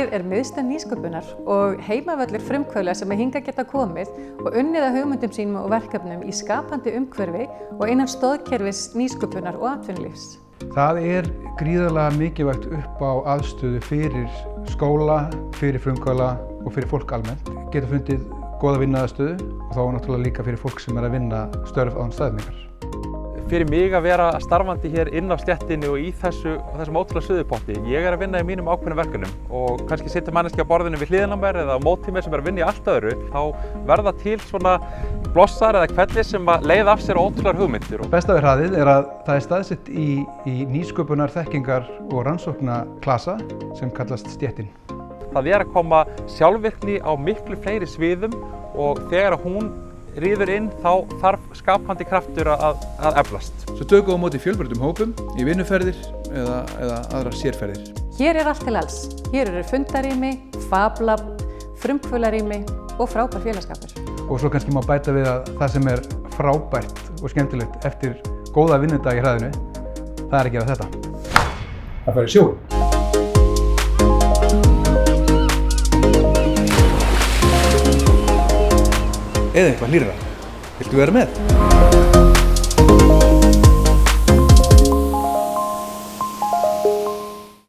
Hraðið miðstöð nýsköpunar og heimavöllur frumkvöðla sem hingað geta komið og unnið að hugmyndum sínum og verkefnum í skapandi umhverfi og innan stoðkerfis nýsköpunar og atvinnulífs. Það gríðarlega mikilvægt upp á aðstöðu fyrir skóla, fyrir frumkvöðla og fyrir fólk almennt. Geta fundið góða vinnuaðstöðu og þá náttúrulega líka fyrir fólk sem að vinna störf án staðningar. Fyrir mig að vera starfandi hér inn á stéttinni og í þessum ótrúlega suðupotti. Ég að vinna í mínum ákveðnum verkefnum og kannski situr manneskja á borðinu við hliðina á mér eða á móti mér sem að vinna í allt öðru. Þá verða til svona blossar eða kvellir sem að leiða af sér ótrúlegar hugmyndir. Besta við Hraðið að það staðsett í nýsköpunar, þekkingar og rannsóknaklasa sem kallast stéttin. Það að koma sjálfvirkni á miklu fleiri sviðum og þegar hún ríður inn þá þarf skapandi kraftur að eflast. Svo tökum við á móti fjölbreyttum hópum í vinnuferðir eða aðrar sérferðir. Hér allt til alls. Hér eru fundarými, fablab, frumkvöðlarými og frábær félagsskapur. Og svo kannski má bæta við að það sem frábært og skemmtilegt eftir góða vinnudag í Hraðinu, það að gera þetta. Það fara í sjóinn. Eða eitthvað hlýrra. Viltu vera með?